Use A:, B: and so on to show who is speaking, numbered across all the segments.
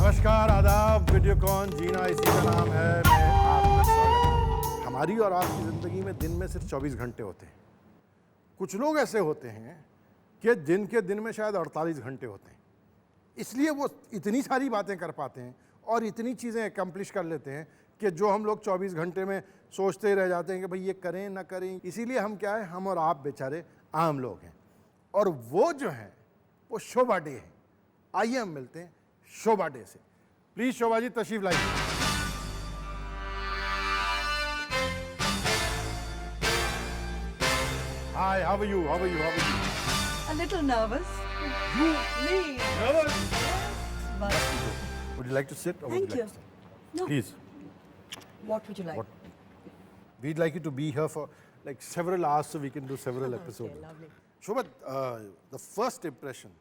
A: नमस्कार, आदाब, वीडियोकॉन जीना इसी का नाम है। मैं आपका स्वागत है। हमारी और आपकी ज़िंदगी में दिन में सिर्फ 24 घंटे होते हैं। कुछ लोग ऐसे होते हैं कि दिन के दिन में शायद 48 घंटे होते हैं, इसलिए वो इतनी सारी बातें कर पाते हैं और इतनी चीज़ें एकम्प्लिश कर लेते हैं कि जो हम लोग 24 घंटे में सोचते ही रह जाते हैं कि भाई ये करें ना करें। इसीलिए हम क्या है, हम और आप बेचारे आम लोग हैं, और वो जो हैं वो शोभा डे है। आइए हम मिलते हैं शोभा डे से। प्लीज शोभा जी तशरीफ लाइए। Hi, how are you? How are you? How are you?
B: A little nervous.
A: You
B: Me.
A: nervous?
B: But
A: Would you like to sit or would
B: thank
A: you
B: you.
A: like to stand?
B: No.
A: Please.
B: What would you like?
A: What? We'd like you to be here for like several hours so we can do several episodes.
B: Okay, lovely.
A: Shobha, the first impression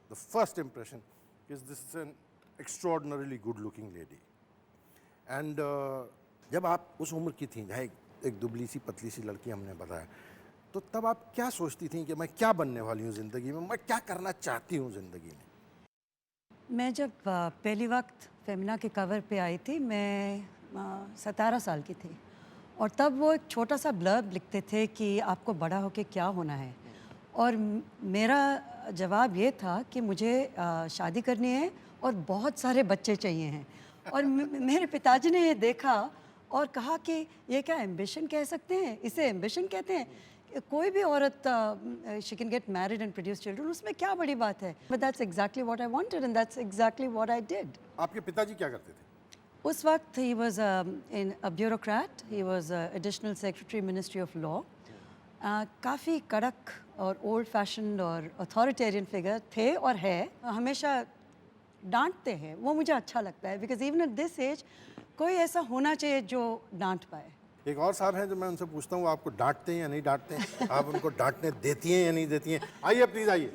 A: is this is an extraordinarily good looking lady. And जब आप उस उम्र की थी, चाहे एक दुबली सी पतली सी लड़की हमने बताया, तो तब आप क्या सोचती थी कि मैं क्या बनने वाली हूँ ज़िंदगी में, मैं क्या करना चाहती हूँ ज़िंदगी में?
B: मैं जब पहली वक्त फेमिना के कवर पे आई थी, मैं 17 साल की थी, और तब वो एक छोटा सा ब्लर्ब लिखते थे कि आपको बड़ा होके क्या होना है, और मेरा जवाब ये था कि मुझे शादी करनी है और बहुत सारे बच्चे चाहिए हैं। और मेरे पिताजी ने ये देखा और कहा कि ये क्या एम्बिशन कह सकते हैं, इसे एम्बिशन कहते हैं? कोई भी औरत she can get married and produce children, उसमें क्या बड़ी बात है? But that's exactly what I wanted and that's exactly what I did.
A: आपके पिताजी क्या करते थे?
B: उस वक्त he was a bureaucrat, he was additional secretary ministry of law. काफ़ी कड़क और ओल्ड फैशन और अथॉरिटेरियन फिगर थे और है। हमेशा डांटते हैं, वो मुझे अच्छा लगता है, because even at this age कोई ऐसा होना चाहिए जो डांट पाए।
A: एक और साहब हैं जो मैं उनसे पूछता हूँ, आप आपको डांटते हैं या नहीं डांटते हैं? आप उनको डांटने देती हैं या नहीं देती हैं? आइए प्लीज आइए।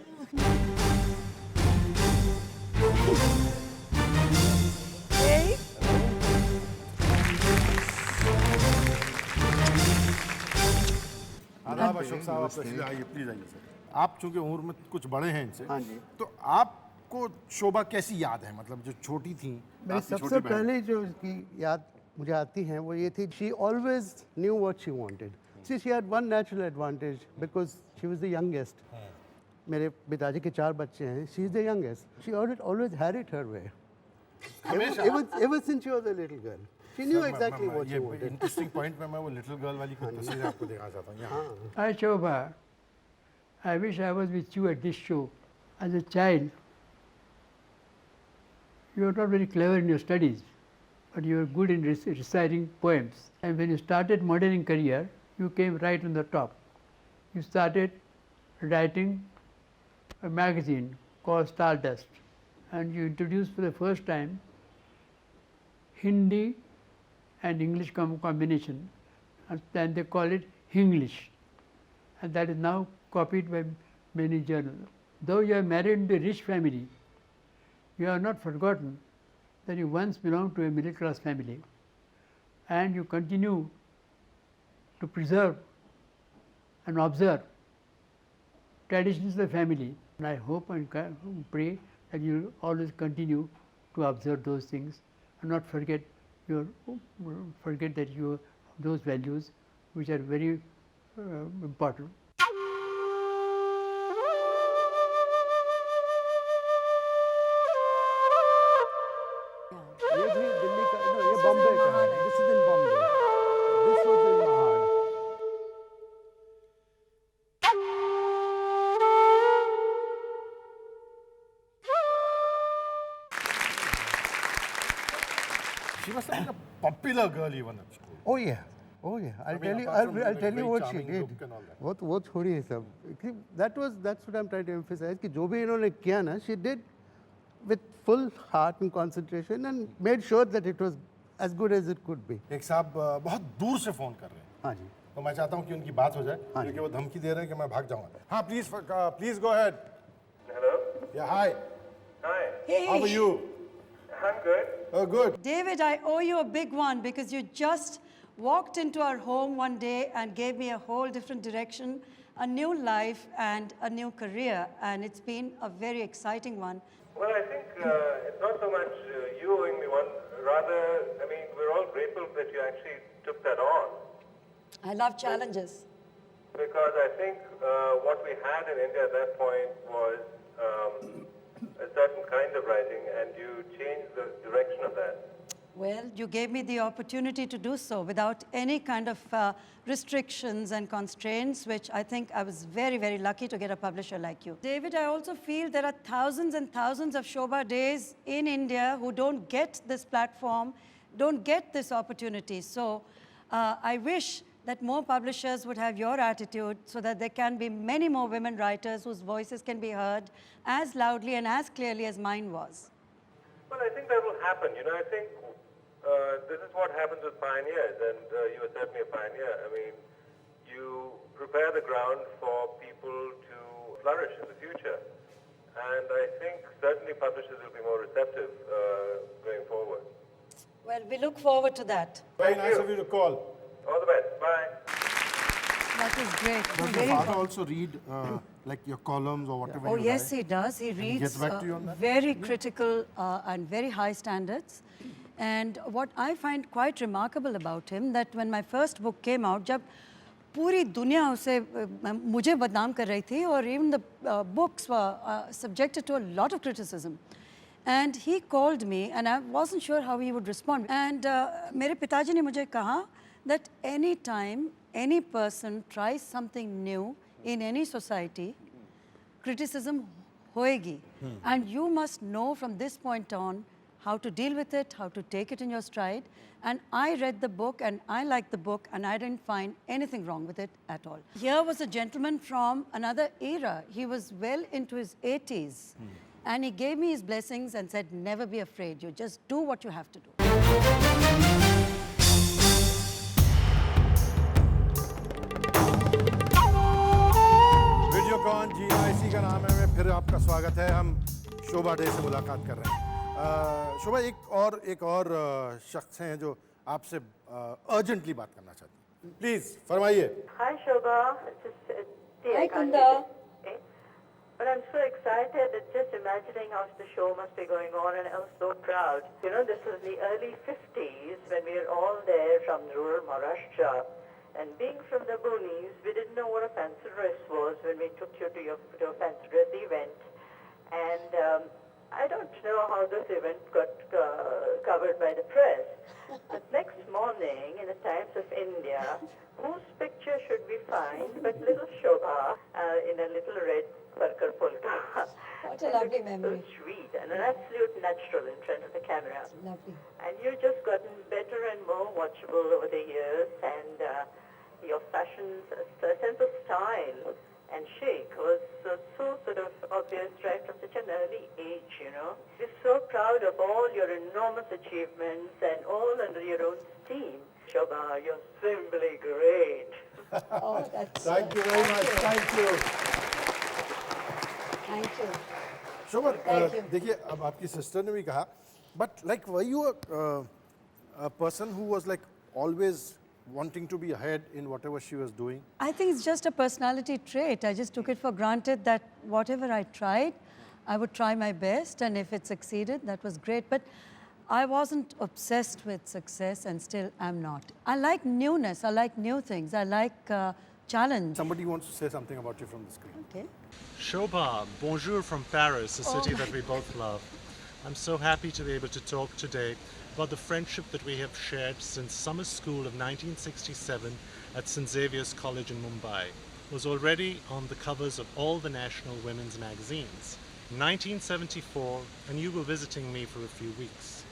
B: Hey.
A: आदाब अशोक साहब, आप तशरीफ आइए, प्लीज आइए सर। आप चूंकि उम्र में कुछ बड़े हैं इनसे,
C: हाँ जी।
A: तो आपको शोभा कैसी याद है, मतलब जो छोटी थी?
C: मेरी
A: आपकी
C: सबसे
A: छोटी बहन।
C: पहले जो इसकी याद मुझे आती है वो ये थी, she always knew what she wanted. She had one natural advantage because she was the youngest. मेरे पिताजी के 4 बच्चे हैं, she is the youngest. She always had it her way,
A: हमेशा।
C: ever since she was a little girl. She knew exactly what she wanted.
A: Interesting point में मैं वो little girl वाली कुछ तस्वीर आपको दिखाना चाहता हूँ यहाँ।
D: Hi Shobha, I wish I was with you at this show. As a child, you were not very clever in your studies, but you were good in reciting poems. And when you started modeling career, you came right on the top. You started writing a magazine called Stardust, and you introduced for the first time Hindi and English combination, and then they call it Hinglish, and that is now copied by many journals. Though you are married into a rich family, you have not forgotten that you once belonged to a middle class family, and you continue to preserve and observe traditions of the family. And I hope and pray that you will always continue to observe those things and not forget that those values which are very important.
C: ये भी दिल्ली का, no, ये बॉम्बे का है। This is in Bombay. This was in Mahad.
A: She was like a popular girl even at school.
C: Oh yeah, oh yeah. I'll
A: mean,
C: tell you.
A: apart from
C: I'll
A: the
C: tell you
A: very
C: what she
A: charming
C: did.
A: look and all that.
C: वो छोड़िए सब। That's what I'm trying to emphasize कि जो भी इन्होंने किया ना, she did with full heart and concentration and made sure that it was as good as it could be.
A: एक साहब बहुत दूर से फ़ोन कर रहे हैं,
C: हाँ जी.
A: तो मैं चाहता हूँ कि उनकी बात हो जाए, क्योंकि वो धमकी दे रहे हैं कि मैं भाग जाऊँगा. हाँ, please go ahead.
E: Hello?
A: Yeah, hi.
E: Hi.
B: Hey,
A: How are you?
E: I'm good.
A: Oh, good.
B: David, I owe you a big one because you just walked into our home one day and gave me a whole different direction, a new life and a new career, and it's been a very exciting one.
E: Well, I think it's not so much you owing me one. Rather, I mean, we're all grateful that you actually took that on.
B: I love challenges.
E: Because I think what we had in India at that point was a certain kind of writing, and you changed the direction of that.
B: Well, you gave me the opportunity to do so without any kind of restrictions and constraints, which I think I was very, very lucky to get a publisher like you. David, I also feel there are thousands and thousands of Shobha Days in India who don't get this platform, don't get this opportunity. So I wish that more publishers would have your attitude so that there can be many more women writers whose voices can be heard as loudly and as clearly as mine was.
E: Well, I think that will happen. You know, I think this is what happens with pioneers, and you are certainly a pioneer. I mean, you prepare the ground for people to flourish in the future. And I think certainly publishers will be more receptive going forward.
B: Well, we look forward to that.
A: Very
E: Thank
A: nice
E: you.
A: of you to call.
E: All the best. Bye.
B: That is great.
A: Does your
B: Very
A: father
B: good.
A: also read like your columns or whatever
B: Oh,
A: you
B: yes,
A: write?
B: he does. He reads
A: gets back to you on that?
B: very critical and very high standards. And what I find quite remarkable about him, that when my first book came out, जब पूरी दुनिया उसे मुझे बदनाम कर रही थी, और even the books were subjected to a lot of criticism. And he called me, and I wasn't sure how he would respond. And मेरे पिताजी ने मुझे कहा that any time any person tries something new in any society, criticism hoegi. And you must know from this point on how to deal with it, how to take it in your stride. And I read the book and I liked the book and I didn't find anything wrong with it at all. Here was a gentleman from another era. He was well into his 80s. And he gave me his blessings and said, never be afraid. You just do what you have to do.
A: Videocon GNIC का नाम है, मैं फिर आपका स्वागत है. हम शोभा day से मुलाकात कर रहे हैं. शोभा, एक और शख्स हैं जो आपसे अर्जेंटली बात करना चाहते हैं. प्लीज फरमाइए.
F: Hi Shobha, dear,
B: Hi,
F: I can't
B: Kunda.
F: hear you. But I'm so excited that just imagining how the show must be going on, and I'm so proud. You know, this was the early 50s when we were all there from rural Maharashtra. And being from the boonies, we didn't know what a fancy dress was when we took you to a fancy dress event. And I don't know how this event got covered by the press. But next morning in the Times of India, whose picture should we find but little Shobha in a little red Parkar polka.
B: What a lovely memory.
F: So sweet and an absolute natural in front of the camera.
B: Lovely.
F: And you've just gotten better and more watchable over the years, and your fashion, sense of style and chic was so sort of obvious right from such an early age, you know. We're so proud of all your enormous achievements and all under your own steam. Shobha, you're simply great.
B: Oh, that's...
A: Thank you very much. Thank you.
B: Thank you.
A: Shobha,
B: Thank you.
A: देखिए, अब आपकी sister ने भी कहा, but like were you a person who was like always wanting to be ahead in whatever she was doing?
B: I think it's just a personality trait. I just took it for granted that whatever I tried, I would try my best, and if it succeeded, that was great. But I wasn't obsessed with success, and still am not. I like newness. I like new things. I like challenge.
A: Somebody wants to say something about you from the screen.
B: Okay.
G: Shobha, bonjour from Paris, a city
B: Oh
G: that
B: my
G: we both love. I'm so happy to be able to talk today about the friendship that we have shared since summer school of 1967 at St. Xavier's College in Mumbai. It was already on the covers of all the national women's magazines. In 1974, and you were visiting me for a few weeks.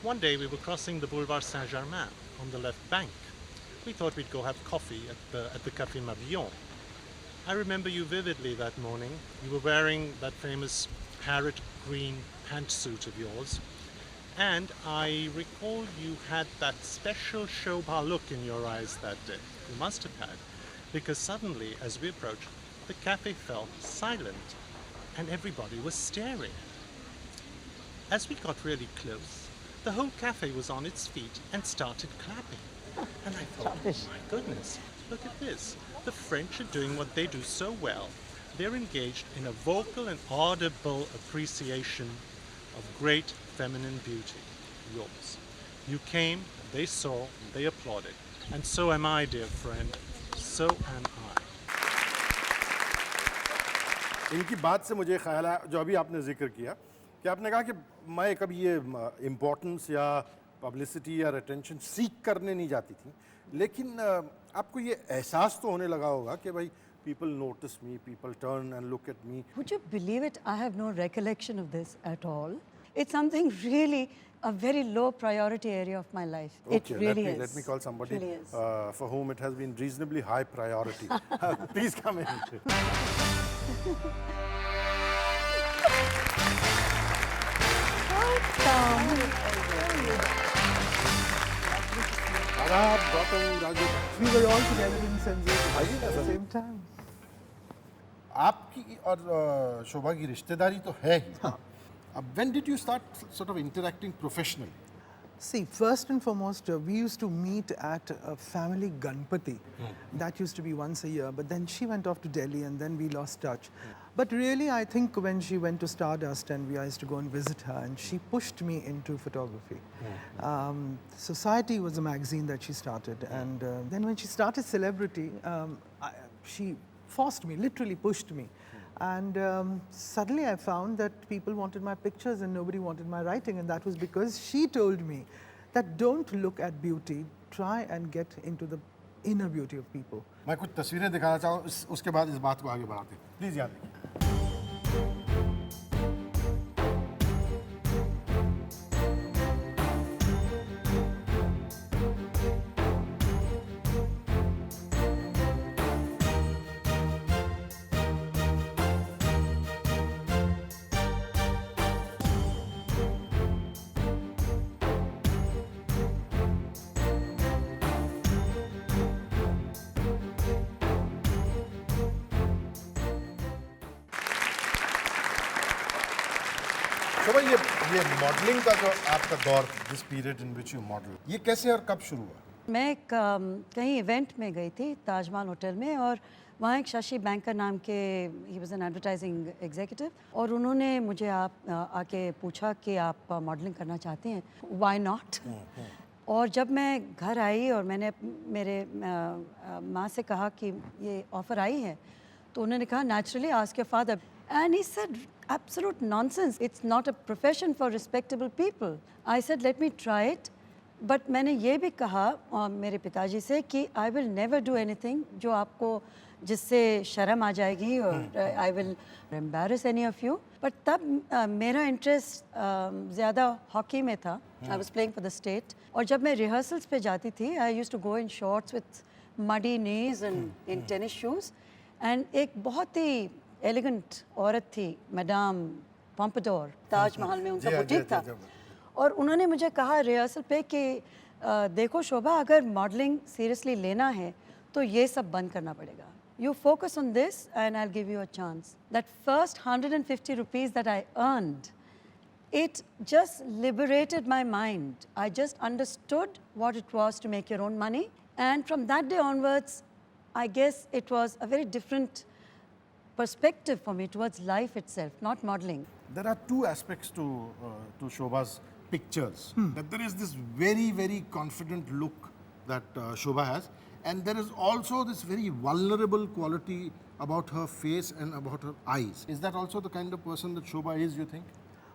G: One day we were crossing the Boulevard Saint-Germain on the left bank. We thought we'd go have coffee at the Café Mabillon. I remember you vividly that morning. You were wearing that famous parrot green pantsuit of yours. And I recall you had that special Shobha look in your eyes that day. You must have had. Because suddenly, as we approached, the cafe fell silent and everybody was staring. As we got really close, the whole cafe was on its feet and started clapping. And I thought, oh my goodness, look at this. The French are doing what they do so well. They're engaged in a vocal and audible appreciation of great feminine beauty, yours. You came, they saw, they applauded. And so am I, dear friend. So am I.
A: इनकी बात से मुझे ख्याल आया, जो अभी आपने जिक्र किया, कि आपने कहा कि मैं कभी ये इम्पोर्टेंस या पब्लिसिटी या अटेंशन सीख करने नहीं जाती थी, लेकिन आपको ये एहसास तो होने लगा होगा कि भाई people notice me, people turn and look at me.
B: Would you believe it? I have no recollection of this at all. It's something really a very low priority area of my life. It really is.
A: Let me call somebody
B: Really is.
A: for whom it has been reasonably high priority. Please come in. Adab, Gautam, Raju.
H: We were all together in St.
A: आइए ना
H: at the
A: sir.
H: same time.
A: आपकी और शोभा की रिश्तेदारी तो है ही। अब when did you start sort of interacting professionally?
H: See, first and foremost, we used to meet at a family Ganpati. That used to be once a year, but then she went off to Delhi and then we lost touch. But really, I think when she went to Stardust and we used to go and visit her, and she pushed me into photography. Society was a magazine that she started, and then when she started Celebrity, she forced me, literally pushed me. And suddenly I found that people wanted my pictures and nobody wanted my writing, and that was because she told me that don't look at beauty, try and get into the inner beauty of people.
A: मैं कुछ तस्वीरें दिखाना चाहूँ, उसके बाद इस बात को आगे बढ़ाते हैं। प्लीज याद रखिए। शोभा, ये मॉडलिंग का जो आपका दौर, this period in which you model, ये कैसे और कब शुरू हुआ?
B: मैं एक कहीं इवेंट में गई थी ताजमहल होटल में, और वहाँ एक शशि बैंकर नाम के, he was an advertising executive, और उन्होंने मुझे आके पूछा कि आप मॉडलिंग करना चाहते हैं, व्हाई नॉट। और जब मैं घर आई और मैंने मेरे माँ से कहा कि ये ऑफ़र आई है, तो उन्होंने कहा naturally ask your father, and he said absolute nonsense, it's not a profession for respectable people. I said let me try it, but मैंने ये भी कहा मेरे पिताजी से कि I will never do anything जो आपको, जिससे शर्म आ जाएगी, और I will embarrass any of you. But तब मेरा इंटरेस्ट ज़्यादा हॉकी में था. I was playing for the state. और जब मैं रिहर्सल्स पे जाती थी, I used to go in shorts with muddy knees and in tennis shoes. And एक बहुत ही एलिगेंट औरत थी, मैडम पॉम्पडोर, ताजमहल में उनका बुटीक था, और उन्होंने मुझे कहा रिहर्सल पे कि देखो शोभा, अगर मॉडलिंग सीरियसली लेना है तो ये सब बंद करना पड़ेगा. You focus on this and I'll give you a chance. That first 150 rupees that I earned, it just liberated my mind. I just understood what it was to make your own money. And from that day onwards, I guess it was a very different perspective for me towards life itself, not modeling.
A: There are two aspects to Shobha's pictures. That there is this very, very confident look that Shobha has, and there is also this very vulnerable quality about her face and about her eyes. Is that also the kind of person that Shobha is, you think?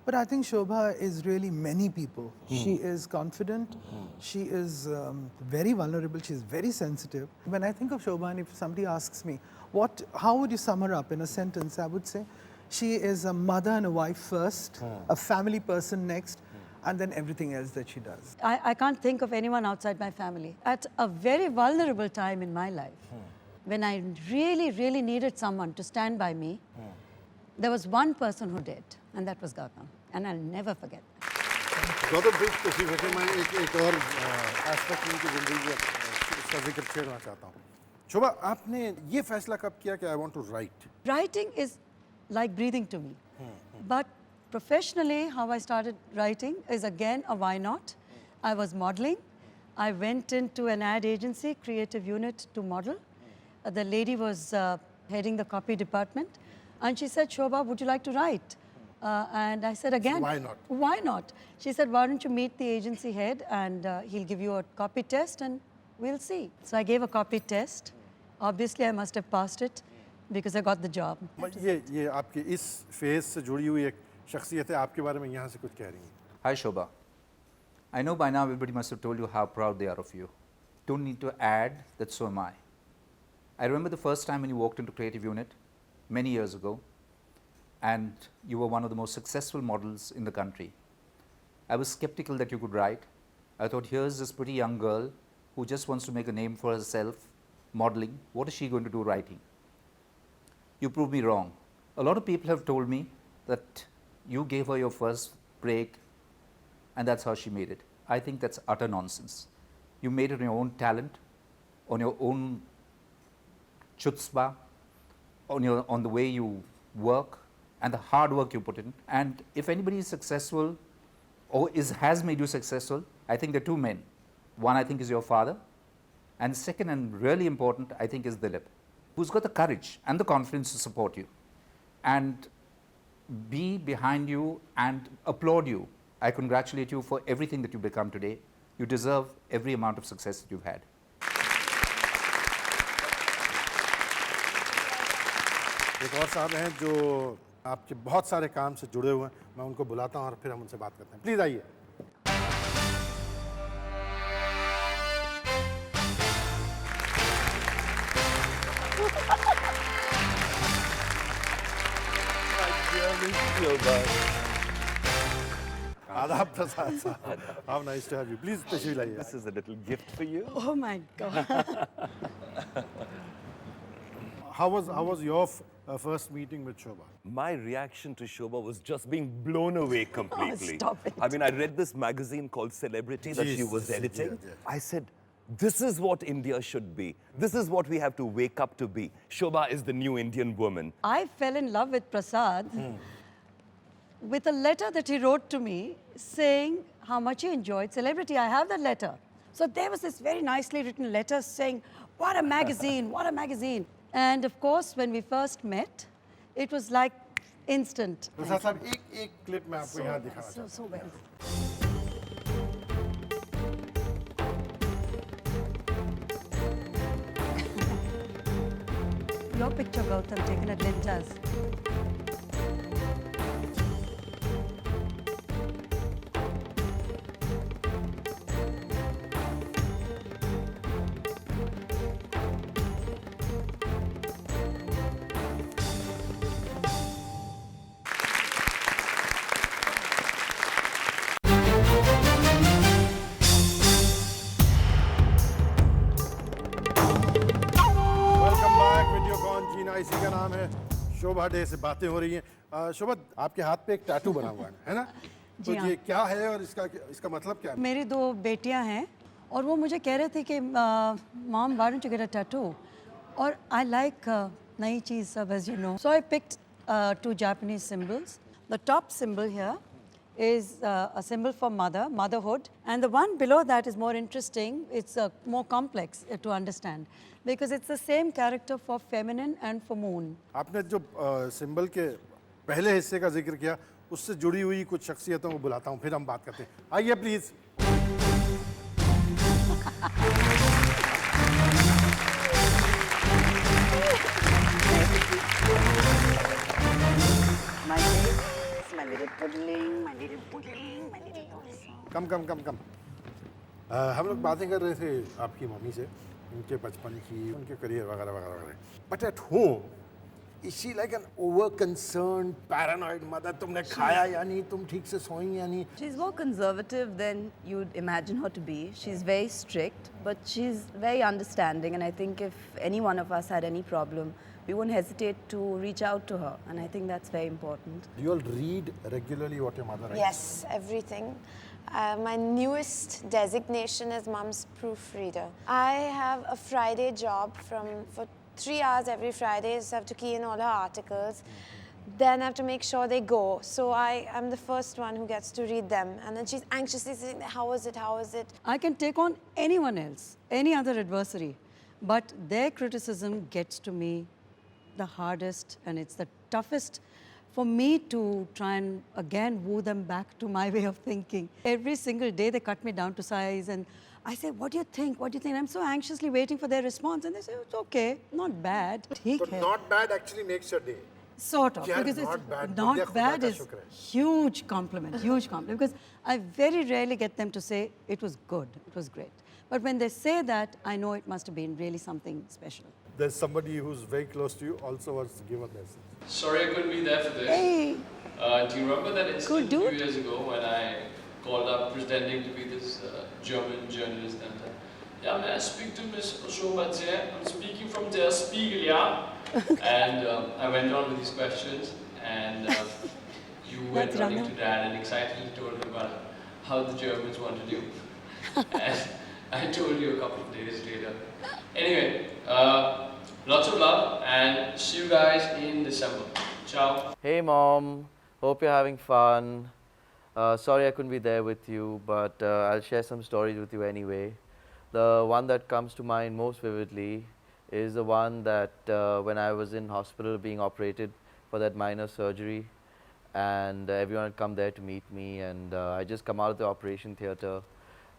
H: But I think Shobha is really many people. She is confident, she is very vulnerable, she is very sensitive. When I think of Shobha, and if somebody asks me, how would you sum her up in a sentence, I would say she is a mother and a wife first, a family person next, and then everything else that she does.
B: I can't think of anyone outside my family. At a very vulnerable time in my life, when I really, really needed someone to stand by me, There was one person who did, and that was Gautam, and I'll never forget that.
A: Gautam please तशरीफ रखें। मैं एक और aspect उनकी ज़िंदगी का उसका जिक्र छेड़ना चाहता हूँ। शोभा, आपने ये फैसला कब किया कि I want to write?
B: Writing is like breathing to me. But professionally, how I started writing is again a why not. I was modeling. I went into an ad agency, creative unit to model. The lady was heading the copy department. And she said, Shobha, would you like to write? And I said again,
A: Why not?
B: Why not? She said, why don't you meet the agency head and he'll give you a copy test and we'll see. So I gave a copy test. Obviously, I must have passed it because I got the job.
A: ये आपके इस phase से जुड़ी हुई एक शख्सियत है, आपके बारे में यहाँ से कुछ कह रही हैं।
I: Hi Shobha. I know by now everybody must have told you how proud they are of you. Don't need to add that so am I. I remember the first time when you walked into Creative Unit many years ago and you were one of the most successful models in the country. I was skeptical that you could write. I thought, here's this pretty young girl who just wants to make a name for herself, modeling. What is she going to do writing? You proved me wrong. A lot of people have told me that you gave her your first break and that's how she made it. I think that's utter nonsense. You made it on your own talent, on your own chutzpah, on the way you work and the hard work you put in. And if anybody is successful or has made you successful, I think there are two men. One, I think, is your father. And second, and really important, I think, is Dilip, who's got the courage and the confidence to support you and be behind you and applaud you. I congratulate you for everything that you've become today. You deserve every amount of success that you've had.
A: एक और साहब हैं जो आपके बहुत सारे काम से जुड़े हुए हैं, मैं उनको बुलाता हूँ और फिर हम उनसे बात करते हैं। प्लीज आइए। आदाब प्रसाद साहब, how nice to have you. Please तशरीफ लाइए।
J: This is a little gift for you.
B: Oh my God.
A: How was your first meeting with Shobha?
J: My reaction to Shobha was just being blown away completely.
B: stop it.
J: I mean, I read this magazine called Celebrity that she was
A: Yes,
J: editing.
A: yes.
J: I said, this is what India should be. This is what we have to wake up to be. Shobha is the new Indian woman.
B: I fell in love with Prasad with a letter that he wrote to me saying how much he enjoyed Celebrity. I have that letter. So there was this very nicely written letter saying, what a magazine, what a magazine. And of course, when we first met, it was like instant.
A: प्रसाद साहब, एक clip मैं आपको यहाँ दिखाना चाहता
B: So well. Your picture, Gautam, taken at Lintas.
A: Welcome back. Videocon जीना इसी का नाम है। शोभा डे से बातें हो रही हैं। शोभा, आपके हाथ पे एक टैटू बना हुआ है ना? तो
B: जी हाँ।
A: ये क्या है और इसका मतलब क्या है?
B: मेरी दो बेटियां हैं और वो मुझे कह रहे थे कि mom why don't you get a tattoo, और आई लाइक नई चीज़ सब, as you know. So I picked two Japanese symbols. The top symbol here is a symbol for motherhood, and the one below that is more interesting. It's more complex to understand because it's the same character for feminine and for moon.
A: आपने जो symbol के पहले हिस्से का जिक्र किया, उससे जुड़ी हुई कुछ शख्सियतों को बुलाता हूँ, फिर हम बात करते हैं। आइए please.
B: My babies, my little puddling, my little puddling, my little
A: कम। हम लोग बातें कर रहे थे आपकी मम्मी से, उनके बचपन की, उनके करियर वगैरह वगैरह वगैरह। But at home is she like an over concern paranoid mother? तुमने खाया या नहीं, तुम ठीक से सोई या नहीं?
K: She's more conservative than you'd imagine her to be. She's very strict, but she's very understanding. And I think if any one of us had any problem we won't hesitate to reach out to her, and I think that's very important.
A: Do you all read regularly what your mother writes?
L: Yes, everything. My newest designation is Mum's proofreader. I have a Friday job for 3 hours every Friday, so I have to key in all her articles. Then I have to make sure they go. So I am the first one who gets to read them. And then she's anxiously saying, how is it, how is it?
B: I can take on anyone else, any other adversary, but their criticism gets to me the hardest, and it's the toughest for me to try and again woo them back to my way of thinking. Every single day they cut me down to size, and I say, what do you think? What do you think? I'm so anxiously waiting for their response, and they say, it's okay, not bad.
A: But not bad actually makes your day.
B: Sort of,
A: Yeah,
B: because
A: not
B: it's
A: bad.
B: not
A: Khudda
B: bad
A: ka
B: is
A: shukr hai.
B: huge compliment, because I very rarely get them to say it was good, it was great. But when they say that, I know it must have been really something special.
A: There's somebody who's very close to you also wants to give a message.
M: Sorry I couldn't be there for this.
B: Hey.
M: Do you remember that incident a few years ago when I called up pretending to be this German journalist and yeah, may I speak to Ms. Shobha Jain? I'm speaking from Der Spiegel, yeah? And I went on with these questions, and you went running to Dad and excitedly told him about how the Germans wanted you. And I told you a couple of days later. Anyway, lots of love, and see you guys in December. Ciao.
N: Hey Mom, hope you're having fun. Sorry I couldn't be there with you, but I'll share some stories with you anyway. The one that comes to mind most vividly is the one that when I was in hospital being operated for that minor surgery, and everyone had come there to meet me, and I just come out of the operation theatre,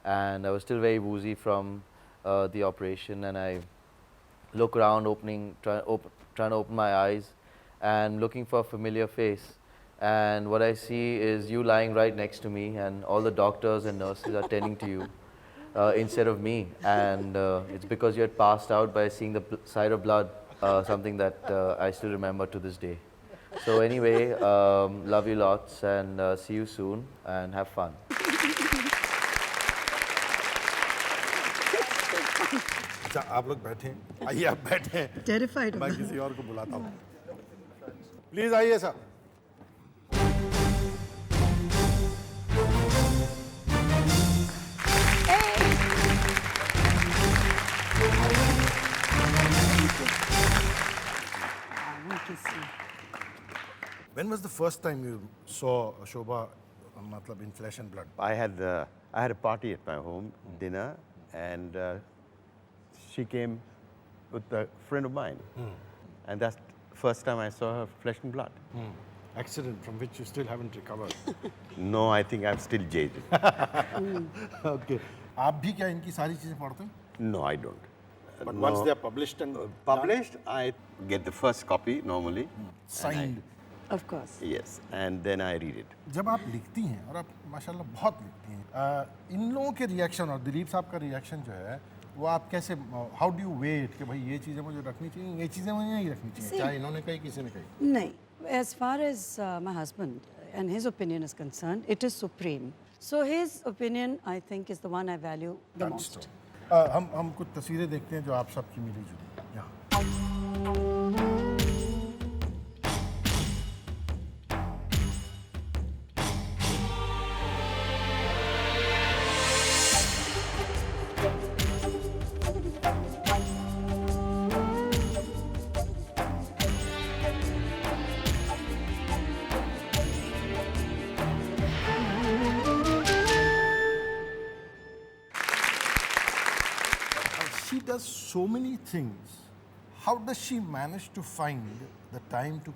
N: and I was still very woozy from the operation, and I look around trying to open my eyes and looking for a familiar face, and what I see is you lying right next to me, and all the doctors and nurses are tending to you instead of me, and it's because you had passed out by seeing the sight of blood, something that I still remember to this day. So anyway, love you lots, and see you soon, and have fun.
A: अच्छा आप लोग बैठे आइए आप बैठे
B: Terrified.
A: मैं किसी और को बुलाता हूँ प्लीज आइए sir When was the first time you saw Shobha matlab in flesh and blood?
O: I had a party at my home, dinner, and she came with a friend of mine. And that's the first time I saw her flesh and blood.
A: Accident from which you still haven't recovered.
O: No, I think I'm still jaded.
A: Okay. आप भी क्या इनकी सारी चीजें पढ़ते हैं?
O: No, I don't.
A: But once they are published and
O: published, I get the first copy normally.
A: Signed.
B: Of course.
O: Yes, and then I read it.
A: जब आप लिखती हैं और आप माशाल्लाह बहुत लिखती हैं, इन लोगों के रिएक्शन और दिलीप साहब का रिएक्शन जो है वो आप कैसे हाउ डू यू वेट कि भाई ये चीज़ें मुझे रखनी चाहिए ये चीज़ें मुझे नहीं रखनी चाहिए चाहे इन्होंने कही किसी ने कही
B: नहीं as far as my husband and his opinion is concerned, it is supreme. So his opinion, I think, is the one I value the most.
A: हम कुछ तस्वीरें देखते हैं जो आप सबकी मिली जुली यहाँ She does so many things. How does she manage to find the time to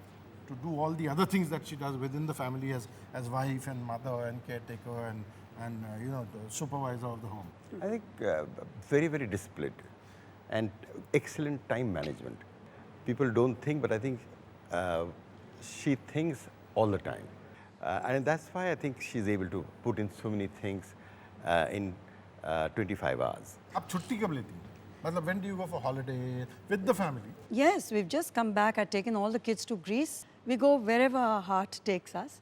A: do all the other things that she does within the family as wife and mother and caretaker and you know the supervisor of the home?
O: I think very, very disciplined and excellent time management. People don't think, but I think she thinks all the time. And that's why I think she's able to put in so many things in 25 hours.
A: आप छुट्टी कब लेती हैं? मतलब when do you go for holiday with the family?
B: Yes, we've just come back. I've taken all the kids to Greece. We go wherever our heart takes us.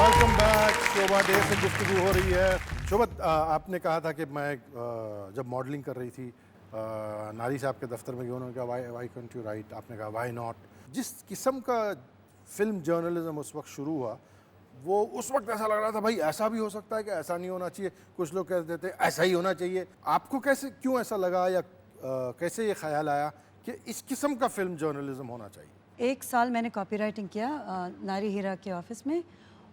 A: Welcome back. Shobha day से गुफ्तगू हो रही है शोभा, आपने कहा था कि मैं जब मॉडलिंग कर रही थी नारी साहब के दफ्तर में गया, उन्होंने कहा वाई कैंट यू राइट, आपने कहा वाई नॉट। जिस किस्म का फिल्म जर्नलिज्म उस वक्त शुरू हुआ, वो उस वक्त ऐसा लग रहा था भाई ऐसा भी हो सकता है कि ऐसा नहीं होना चाहिए, कुछ लोग कहते थे ऐसा ही होना चाहिए। आपको कैसे, क्यों ऐसा लगा, या कैसे ये ख्याल आया कि इस किस्म का फिल्म जर्नलिज्म होना चाहिए?
B: 1 साल मैंने कॉपी राइटिंग किया नारी हीरा के ऑफिस में,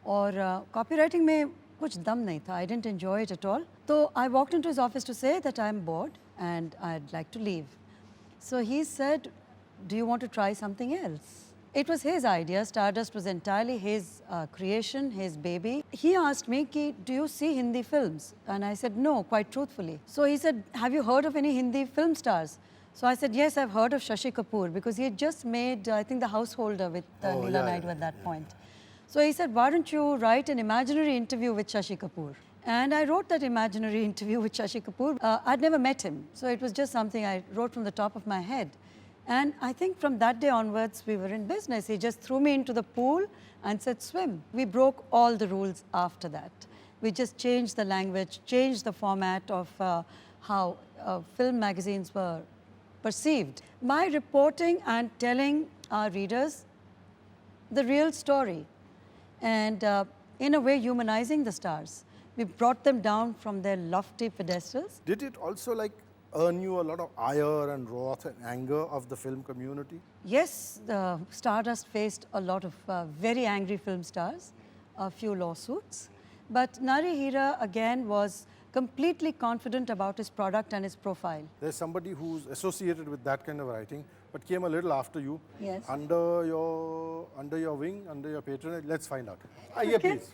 B: और कॉपी राइटिंग में कुछ दम नहीं था। I don't enjoy it at all. तो I walked into his office to say that I am bored and I'd like to leave. So he said, do you want to try something else? It was his idea. Stardust was entirely his creation, his baby. He asked me, do you see Hindi films? And I said, no, quite truthfully. So he said, have you heard of any Hindi film stars? So I said, yes, I've heard of Shashi Kapoor, because he had just made, I think, The Householder with Leela Naidu at that point. So he said, why don't you write an imaginary interview with Shashi Kapoor? And I wrote that imaginary interview with Shashi Kapoor. I'd never met him, so it was just something I wrote from the top of my head. And I think from that day onwards, we were in business. He just threw me into the pool and said, swim. We broke all the rules after that. We just changed the language, changed the format of how film magazines were perceived. By reporting and telling our readers the real story, and in a way humanizing the stars. We brought them down from their lofty pedestals.
A: Did it also like earn you a lot of ire and wrath and anger of the film community?
B: Yes, the Stardust faced a lot of very angry film stars, a few lawsuits. But Nari Hira again was completely confident about his product and his profile.
A: There's somebody who's associated with that kind of writing, but came a little after you.
B: Yes.
A: Under your wing, under your patronage. Let's find out. Okay. Please.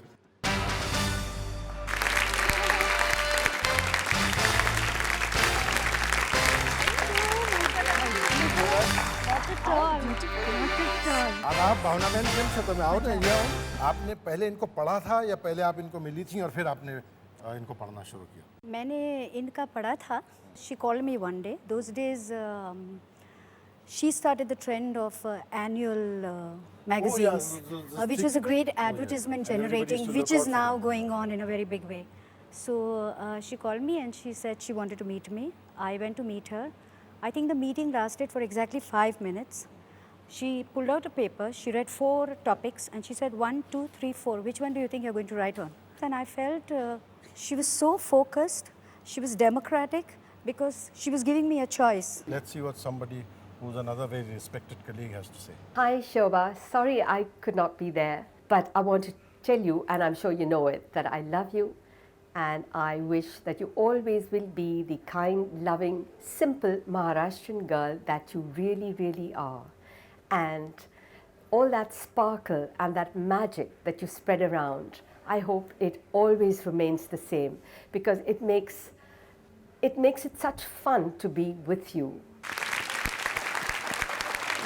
A: आदाब भावनाबेन, केम छो તમે? आओ ना, ये आओ। आपने पहले इनको पढ़ा था या पहले आप इनको मिली थी और फिर आपने इनको पढ़ना शुरू किया?
P: मैंने इनका पढ़ा था. She called me one day. Those days she started the trend of annual magazines, which was a great advertisement generating, which is now going on in a very big way. So she called me and she said she wanted to meet me. I went to meet her. I think the meeting lasted for exactly 5 minutes. She pulled out a paper, she read 4 topics and she said 1, 2, 3, 4, which one do you think you're going to write on? And I felt she was so focused, she was democratic because she was giving me a choice.
A: Let's see what somebody who's another very respected colleague has to say.
Q: Hi Shobha, sorry I could not be there, but I want to tell you, and I'm sure you know it, that I love you and I wish that you always will be the kind, loving, simple Maharashtrian girl that you really, really are. And all that sparkle and that magic that you spread around, I hope it always remains the same because it makes it such fun to be with you.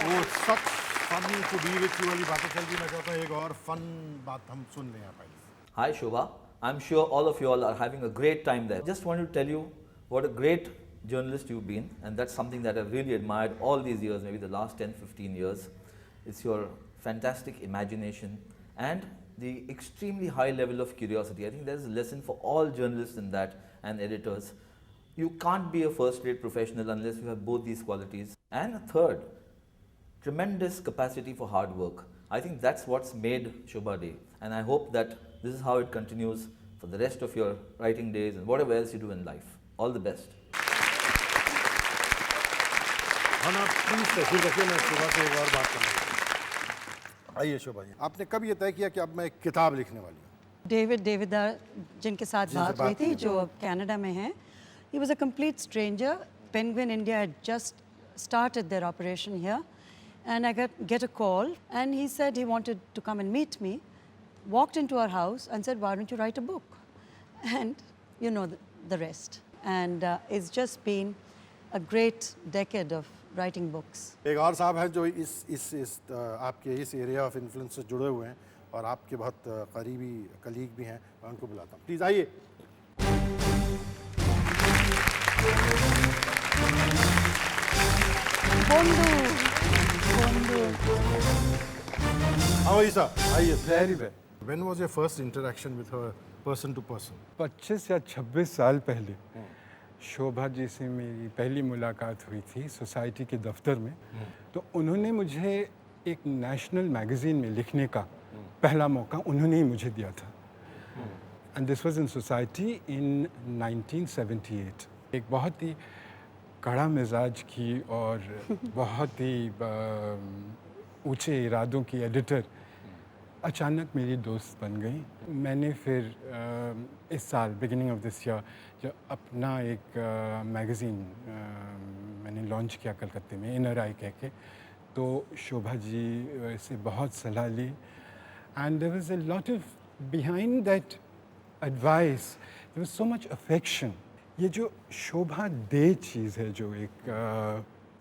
A: Oh, such fun to be with you वाली बातें चल रही, मैं चाहता हूँ एक और fun बात हम सुन लें यहाँ पहले.
R: Hi Shobha, I'm sure all of you all are having a great time there. Just wanted to tell you what a great journalist you've been, and that's something that I've really admired all these years, maybe the last 10-15 years. It's your fantastic imagination and the extremely high level of curiosity. I think there's a lesson for all journalists in that and editors. You can't be a first-rate professional unless you have both these qualities. And third, tremendous capacity for hard work. I think that's what's made Shobha Day, and I hope that this is how it continues for the rest of your writing days and whatever else you do in life. All the best.
A: हाँ, please तस्वीर रखिए, मैं शोभा से एक और बात करूँगा. आइए शोभा जी, आपने कब ये तय किया कि अब मैं एक किताब लिखने वाली हूँ?
B: डेविड देविदार जिनके साथ बात हुई थी, जो अब कनाडा में हैं, he was a complete stranger. Penguin India had just started their operation here, and I get a call, and he said he wanted to come and meet me. Walked into our house and said, why don't you write a book? And you know the rest. And it's just been a great decade of writing books.
A: एक और साहब हैं जो इस आपके इस area of influence से जुड़े हुए हैं और आपके बहुत करीबी कलीग भी हैं, मैं उनको बुलाता हूँ. प्लीज आइए. How are you, sir? How are you?
S: Very well.
A: When was your first interaction with her person to person.
S: 25 या 26 साल पहले शोभा जी से मेरी पहली मुलाकात हुई थी सोसाइटी के दफ्तर में. तो उन्होंने मुझे एक नेशनल मैगज़ीन में लिखने का पहला मौका उन्होंने ही मुझे दिया था. And this was in society in 1978. एक बहुत ही कड़ा मिजाज की और बहुत ही ऊंचे इरादों की एडिटर अचानक मेरी दोस्त बन गई. मैंने फिर इस साल बिगिनिंग ऑफ दिस ईयर जो अपना एक मैगज़ीन मैंने लॉन्च किया कलकत्ते में, इनर आई कह के. तो शोभा जी से बहुत सलाह ली. And there was a lot of behind that advice, there was so much affection. ये जो शोभा दे चीज़ है, जो एक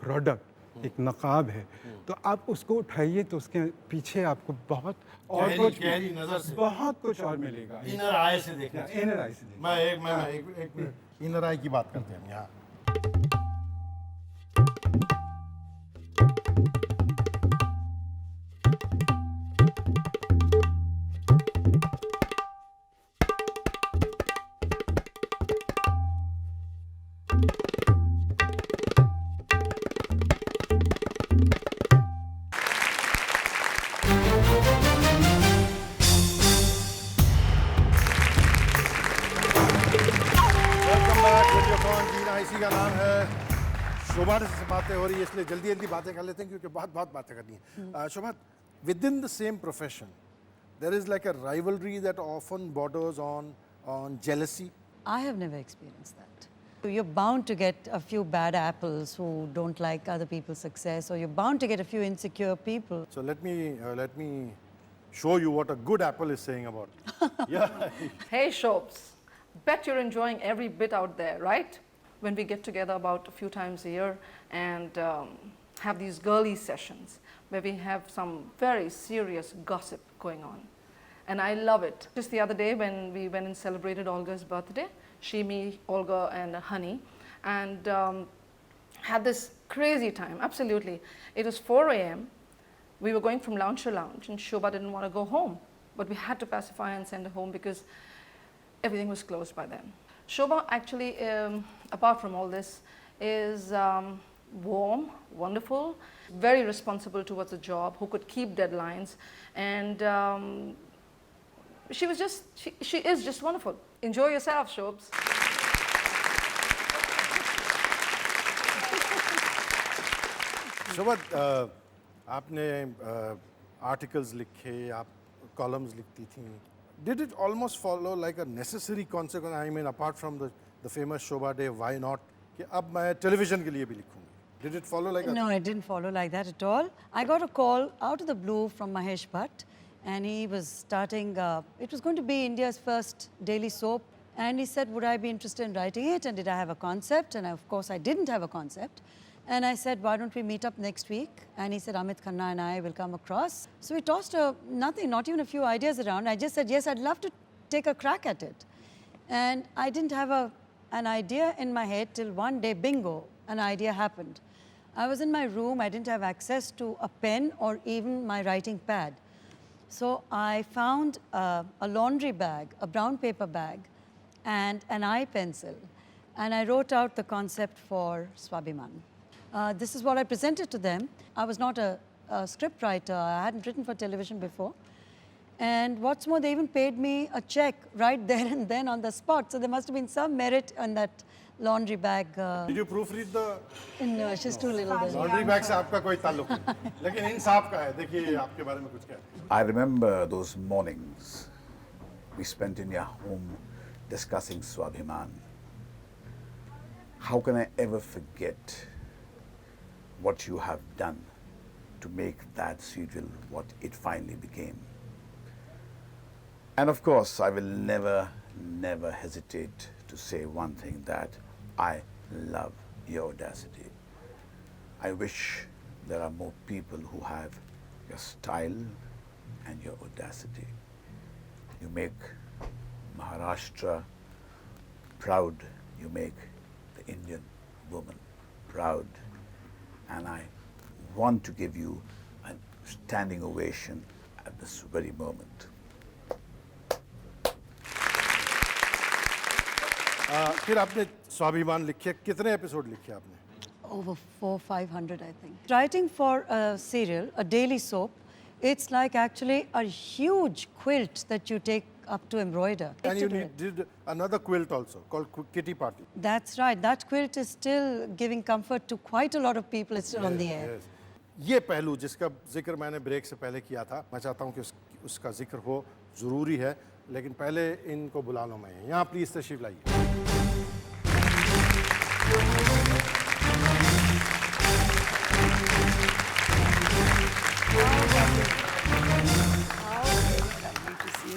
S: प्रोडक्ट, एक नकाब है, तो आप उसको उठाइए तो उसके पीछे आपको बहुत और कुछ
A: नजर से
S: बहुत कुछ और मिलेगा.
A: इनर आई से देखना.
S: इनर आई से देखना.
A: मैं एक मिनट इनर आई की बात करते हैं हम यहाँ. का नाम है. शोभा से बातें हो रही है इसलिए जल्दी जल्दी बातें कर लेते हैं क्योंकि बहुत बातें करनी है. Shobha, within the same profession there is like a rivalry that often borders on jealousy.
B: I have never experienced that. You're bound to get a few bad apples who don't like other people's success, or you're bound to get a few insecure people.
A: So let me show you what a good apple is saying about it. Yeah.
T: Hey Shobs, bet you're enjoying every bit out there, right? When we get together about a few times a year and have these girly sessions where we have some very serious gossip going on. And I love it. Just the other day when we went and celebrated Olga's birthday, she, me, Olga and Honey, and had this crazy time, absolutely. It was 4 a.m. We were going from lounge to lounge and Shobha didn't want to go home, but we had to pacify and send her home because everything was closed by then. Shobha actually, apart from all this, is warm, wonderful, very responsible towards the job, who could keep deadlines, and she is just wonderful. Enjoy yourself, Shobs.
A: शोभा, आपने articles लिखे, आप columns लिखती थी. Did it almost follow like a necessary consequence? I mean, apart from the famous Shobha Day, why not? कि अब मैं television के लिए भी लिखूंगी. Did it follow like
B: No, it didn't follow like that at all. I got a call out of the blue from Mahesh Bhatt, and he was starting, it was going to be India's first daily soap, and he said, would I be interested in writing it, and did I have a concept? And of course I didn't have a concept. And I said, why don't we meet up next week? And he said, Amit Khanna and I will come across. So we tossed nothing, not even a few ideas around. I just said, yes, I'd love to take a crack at it. And I didn't have an idea in my head till one day, bingo, an idea happened. I was in my room, I didn't have access to a pen or even my writing pad. So I found a laundry bag, a brown paper bag, and an eye pencil. And I wrote out the concept for Swabhiman. This is what I presented to them. I was not a script writer. I hadn't written for television before. And what's more, they even paid me a check right there and then on the spot. So there must have been some merit in that laundry bag.
A: Did you proofread the?
B: No, she's too little.
A: Laundry bag से आपका कोई ताल्लुक नहीं. लेकिन इंसाफ का है. देखिए आपके बारे में कुछ क्या है.
U: I remember those mornings we spent in your home discussing Swabhiman. How can I ever forget what you have done to make that serial what it finally became? And of course, I will never hesitate to say one thing, that I love your audacity. I wish there are more people who have your style and your audacity. You make Maharashtra proud. You make the Indian woman proud. And I want to give you a standing ovation at this very moment.
A: फिर आपने स्वाभिमान लिखे, कितने episode लिखे आपने?
B: Over 400-500, I think. Writing for a serial, a daily soap, it's like actually a huge quilt that you take up to embroider.
A: And you did another quilt also called Kitty Party.
B: That's right. That quilt is still giving comfort to quite a lot of people. It's still on the air.
A: Yes. ये पहलू जिसका जिक्र मैंने break से पहले किया था, मैं चाहता हूँ कि उसका जिक्र हो, ज़रूरी है, लेकिन पहले इनको बुला लो मैं यहाँ प्लीज़ तशरीफ लाइए।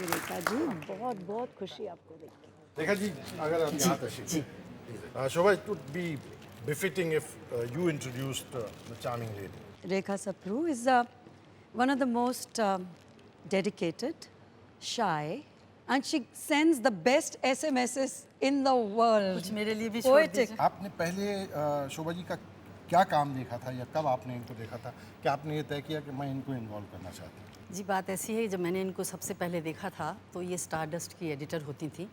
B: रेखा जी, बहुत बहुत खुशी आपको देख के।
A: रेखा जी, अगर आप यहाँ तशरीफ, शोभा, it would be befitting if you introduced the charming lady.
B: Rekha Sapru is one of the most dedicated, shy, and she sends the best SMSs in the world.
K: कुछ मेरे लिए भी छोड़
B: Poetic.
K: दीजिए।
A: आपने पहले शोभा जी का क्या काम देखा था या कब आपने इनको देखा था कि आपने ये तय किया कि मैं इनको इन्वॉल्व करना चाहती हूँ?
K: जी बात ऐसी है, जब मैंने इनको सबसे पहले देखा था तो ये स्टारडस्ट की एडिटर होती थी।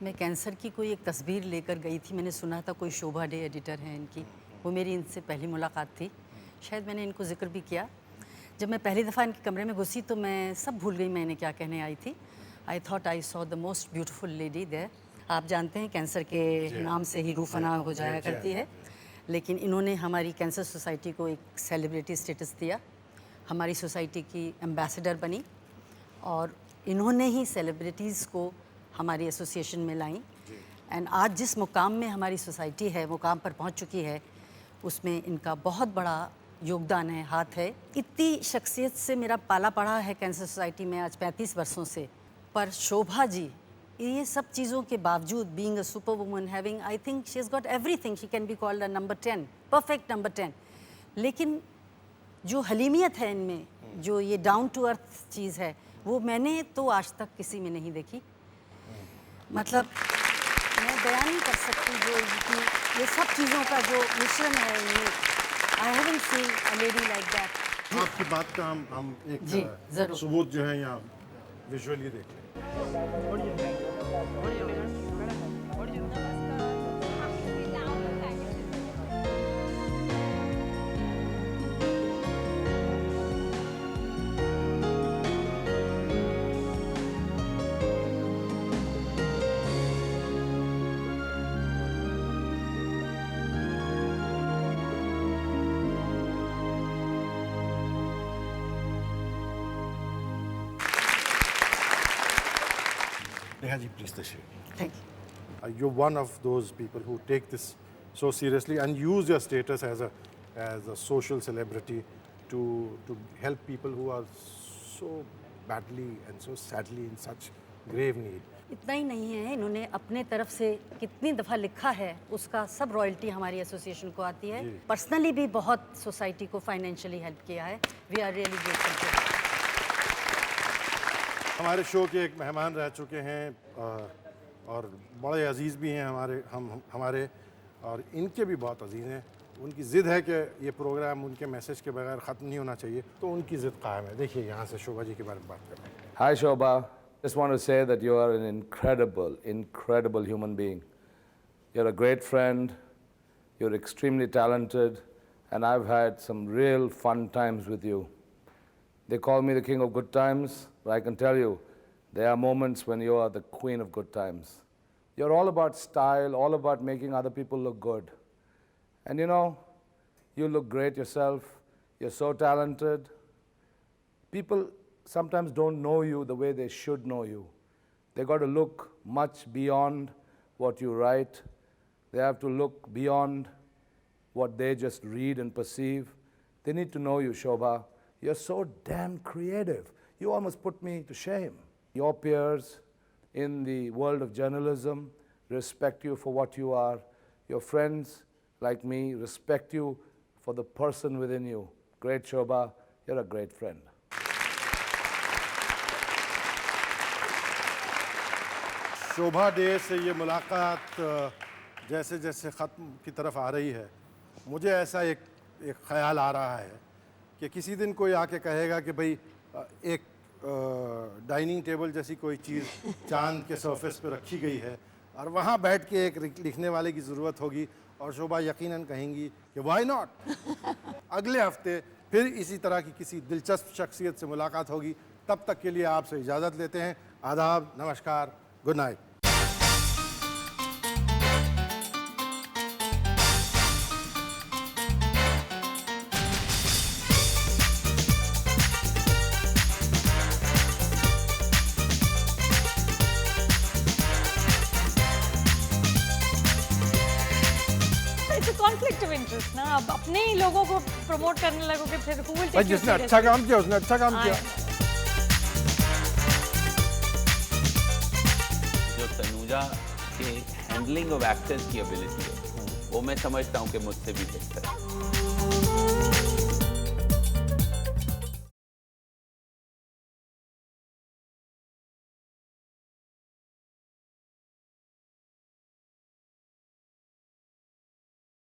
K: मैं कैंसर की कोई एक तस्वीर लेकर गई थी, मैंने सुना था कोई शोभा डे एडिटर है इनकी, वो मेरी इनसे पहली मुलाकात थी। शायद मैंने इनको जिक्र भी किया। जब मैं पहली दफ़ा इनके कमरे में घुसी तो मैं सब भूल गई मैं इन्हें क्या कहने आई थी। I thought I saw the most beautiful lady there. आप जानते हैं कैंसर के नाम से ही रूह फना हो जाया करती है, लेकिन इन्होंने हमारी कैंसर सोसाइटी को एक सेलिब्रिटी स्टेटस दिया, हमारी सोसाइटी की एम्बेसडर बनी और इन्होंने ही सेलिब्रिटीज़ को हमारी एसोसिएशन में लाई। एंड आज जिस मुकाम में हमारी सोसाइटी है, मुकाम पर पहुंच चुकी है, उसमें इनका बहुत बड़ा योगदान है, हाथ है। इतनी शख्सियत से मेरा पाला पड़ा है कैंसर सोसाइटी में आज 35 वर्षों से, पर शोभा जी ये सब चीज़ों के बावजूद, being a super woman, having, I think she has got everything, she can be called a number 10, perfect number 10। लेकिन जो हलीमियत है इनमें, जो ये डाउन टू अर्थ चीज़ है, वो मैंने तो आज तक किसी में नहीं देखी। मतलब मैं बयान नहीं कर सकती जो इनकी ये सब चीज़ों का जो मिश्रण है इनमें। I haven't seen a lady like that.
A: आपकी बात का हम एक
K: ज़रूर
A: सबूत जो है यहाँ विजुअली देख लें। Neha ji, please tashreef.
K: Thank
A: you. You're one of those people who take this so seriously and use your status as a social celebrity to help people who are so badly and so sadly in such grave need.
K: इतना ही नहीं है, इन्होंने अपने तरफ से कितनी दफ़ा लिखा है उसका सब रॉयल्टी हमारी एसोसिएशन को आती है। पर्सनली भी बहुत सोसाइटी को फाइनेंशियली हेल्प किया है। We are really grateful.
A: हमारे शो के एक मेहमान रह चुके हैं और बड़े अजीज़ भी हैं हमारे और इनके भी बहुत अजीज़ हैं। उनकी ज़िद है कि ये प्रोग्राम उनके मैसेज के बगैर ख़त्म नहीं होना चाहिए, तो उनकी ज़िद कायम है। देखिए यहाँ से शोभा जी के बारे में बात कर रहे हैं।
D: Hi Shobha, just want to say that you are an incredible human being. You're a great friend, you're extremely talented, and I've had some real fun times with you. They call me the king of good times, but I can tell you, there are moments when you are the queen of good times. You're all about style, all about making other people look good. And you know, you look great yourself, you're so talented. People sometimes don't know you the way they should know you. They got to look much beyond what you write. They have to look beyond what they just read and perceive. They need to know you, Shobha. You're so damn creative. You almost put me to shame. Your peers in the world of journalism respect you for what you are. Your friends like me respect you for the person within you. Great, Shobha. You're a great friend.
A: Shobha day से ये मुलाकात जैसे जैसे ख़त्म की तरफ आ रही है, मुझे ऐसा एक ख़्याल आ रहा है कि किसी दिन कोई आके कहेगा कि भाई एक डाइनिंग टेबल जैसी कोई चीज़ चांद के सरफेस पे रखी गई है और वहाँ बैठ के एक लिखने वाले की ज़रूरत होगी और शोभा यकीनन कहेंगी कि व्हाई नॉट। अगले हफ्ते फिर इसी तरह की किसी दिलचस्प शख्सियत से मुलाकात होगी। तब तक के लिए आपसे इजाज़त लेते हैं। आदाब, नमस्कार, good night.
C: Conflict of interest ना, अब अपने ही लोगों को प्रमोट करने लगोगे फिर who will take you
A: जिसने
C: seriously?
A: अच्छा काम किया उसने अच्छा काम किया।
V: जो तनुजा के हैंडलिंग ऑफ एक्टर्स की एबिलिटी है वो मैं समझता हूँ कि मुझसे भी बेहतर है।